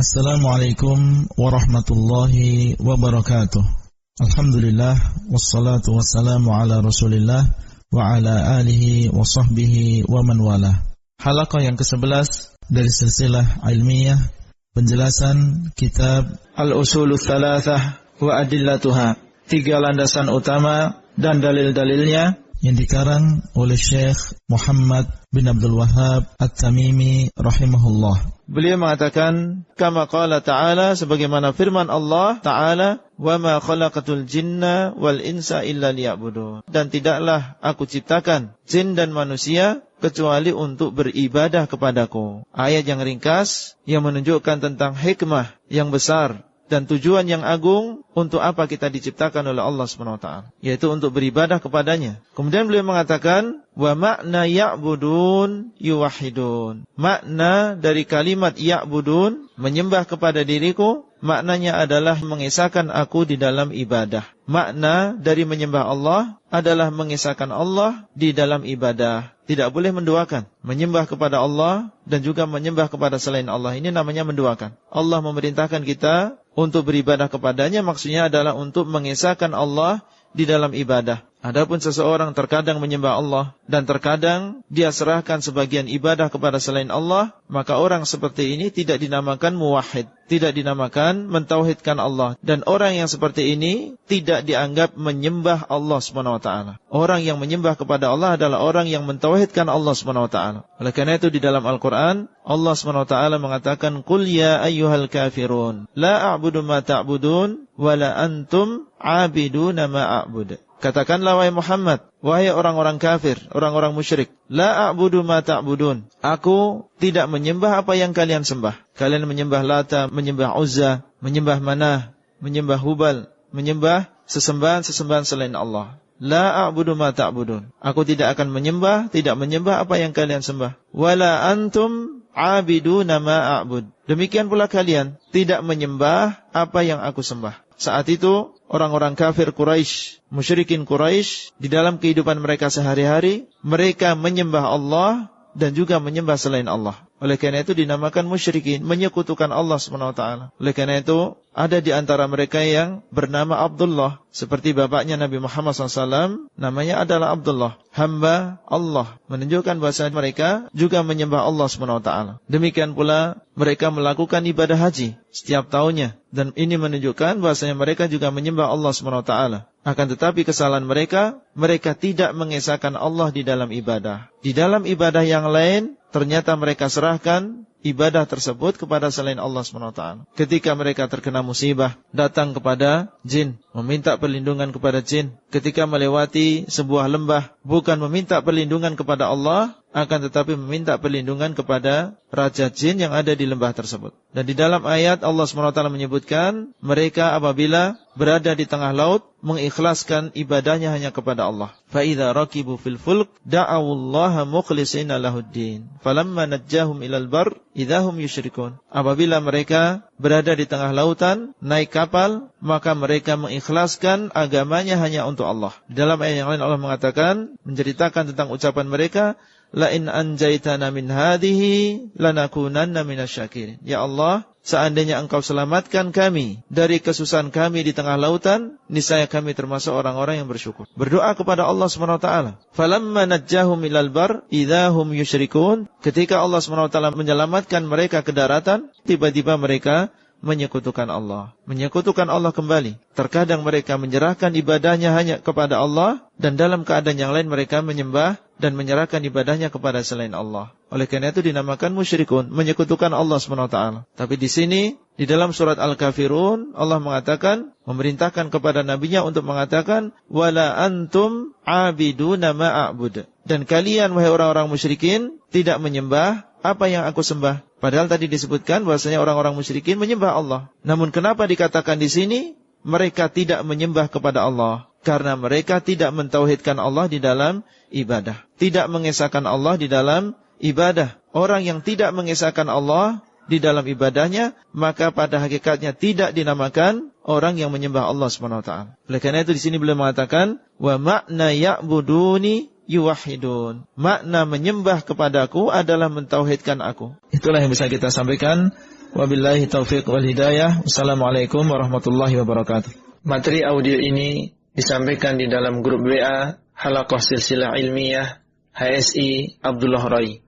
Assalamualaikum warahmatullahi wabarakatuh. Alhamdulillah wassalatu wassalamu ala Rasulillah wa ala alihi wa sahbihi wa man wala. Halaqah yang ke-11 dari silsilah ilmiah penjelasan kitab Al-Usulul Thalathah wa Adillatuha, 3 landasan utama dan dalil-dalilnya, yang dikarang oleh Syekh Muhammad bin Abdul Wahhab At-Tamimi rahimahullah. Beliau mengatakan, kama qala ta'ala, sebagaimana firman Allah ta'ala, wa ma khalaqatul jinna wal insa illa liya'budun, dan tidaklah aku ciptakan jin dan manusia kecuali untuk beribadah kepadaku. Ayat yang ringkas yang menunjukkan tentang hikmah yang besar dan tujuan yang agung untuk apa kita diciptakan oleh Allah SWT, yaitu untuk beribadah kepadanya. Kemudian beliau mengatakan, wa makna ya'budun yuwahidun. Makna dari kalimat ya'budun, menyembah kepada diriku, maknanya adalah mengesahkan aku di dalam ibadah. Makna dari menyembah Allah adalah mengesahkan Allah di dalam ibadah. Tidak boleh menduakan. Menyembah kepada Allah dan juga menyembah kepada selain Allah, ini namanya menduakan. Allah memerintahkan kita untuk beribadah kepadanya, maksudnya adalah untuk mengesahkan Allah di dalam ibadah. Adapun seseorang terkadang menyembah Allah dan terkadang dia serahkan sebagian ibadah kepada selain Allah, maka orang seperti ini tidak dinamakan muwahhid, tidak dinamakan mentauhidkan Allah. Dan orang yang seperti ini tidak dianggap menyembah Allah SWT. Orang yang menyembah kepada Allah adalah orang yang mentauhidkan Allah SWT. Oleh karena itu di dalam Al-Quran Allah SWT mengatakan, Qul ya ayyuhal kafirun la a'budu ma ta'budun wa la antum 'abiduna ma a'bud. Katakanlah wahai Muhammad, wahai orang-orang kafir, orang-orang musyrik, la a'budu ma ta'budun, aku tidak menyembah apa yang kalian sembah. Kalian menyembah Lata, menyembah Uzza, menyembah Manah, menyembah Hubal, menyembah sesembahan-sesembahan selain Allah. La a'budu ma ta'budun, aku tidak akan menyembah, tidak menyembah apa yang kalian sembah. Wala antum 'abiduna ma a'bud, demikian pula kalian tidak menyembah apa yang aku sembah. Saat itu orang-orang kafir Quraisy, musyrikin Quraisy, di dalam kehidupan mereka sehari-hari, mereka menyembah Allah dan juga menyembah selain Allah. Oleh karena itu dinamakan musyrikin, menyekutukan Allah SWT. Oleh karena itu ada di antara mereka yang bernama Abdullah, seperti bapaknya Nabi Muhammad SAW, namanya adalah Abdullah, hamba Allah, menunjukkan bahasa mereka juga menyembah Allah SWT. Demikian pula mereka melakukan ibadah haji setiap tahunnya, dan ini menunjukkan bahasanya mereka juga menyembah Allah SWT. Akan tetapi kesalahan mereka tidak mengesahkan Allah di dalam ibadah. Di dalam ibadah yang lain, ternyata mereka serahkan ibadah tersebut kepada selain Allah SWT. Ketika mereka terkena musibah, datang kepada jin, meminta perlindungan kepada jin. Ketika melewati sebuah lembah, bukan meminta perlindungan kepada Allah, akan tetapi meminta perlindungan kepada raja jin yang ada di lembah tersebut. Dan di dalam ayat Allah SWT menyebutkan, mereka apabila berada di tengah laut, mengikhlaskan ibadahnya hanya kepada Allah. فَإِذَا رَكِبُوا فِي الْفُلْكِ دَعَوُوا اللَّهَ مُخْلِصِينَ لَهُ الدِّينَ فَلَمَّا نَجَّاهُمْ إِلَى الْبَرِّ إِذَا هُمْ يُشْرِكُونَ. Apabila mereka berada di tengah lautan, naik kapal, maka mereka mengikhlaskan agamanya hanya untuk Allah. Di dalam ayat yang lain Allah mengatakan, menceritakan tentang ucapan mereka, la in anjaitana min hadhihi lanakunanna minasyakirin. Ya Allah, seandainya engkau selamatkan kami dari kesusahan kami di tengah lautan, niscaya kami termasuk orang-orang yang bersyukur. Berdoa kepada Allah SWT. Falamma najjahum ilal bar idza hum yusyrikun. Ketika Allah SWT menyelamatkan mereka ke daratan, tiba-tiba mereka menyekutukan Allah. Menyekutukan Allah kembali. Terkadang mereka menyerahkan ibadahnya hanya kepada Allah, dan dalam keadaan yang lain mereka menyembah dan menyerahkan ibadahnya kepada selain Allah. Oleh karena itu dinamakan musyrikun, menyekutukan Allah SWT. Tapi di sini, di dalam surat Al-Kafirun, Allah mengatakan, memerintahkan kepada nabinya untuk mengatakan, wala antum abiduna ma'abud. Dan kalian, wahai orang-orang musyrikin, tidak menyembah apa yang aku sembah. Padahal tadi disebutkan bahwasanya orang-orang musyrikin menyembah Allah. Namun kenapa dikatakan di sini mereka tidak menyembah kepada Allah? Karena mereka tidak mentauhidkan Allah di dalam ibadah, tidak mengesahkan Allah di dalam ibadah. Orang yang tidak mengesahkan Allah di dalam ibadahnya, maka pada hakikatnya tidak dinamakan orang yang menyembah Allah SWT. Oleh karena itu di sini beliau mengatakan, wa makna ya'buduni yuwahidun. Makna menyembah kepadaku adalah mentauhidkan aku. Itulah yang bisa kita sampaikan Wabillahi taufiq wal hidayah. Wassalamualaikum warahmatullahi wabarakatuh. Materi audio ini disampaikan di dalam grup WA Halaqah Silsilah Ilmiah HSI Abdullah Rai.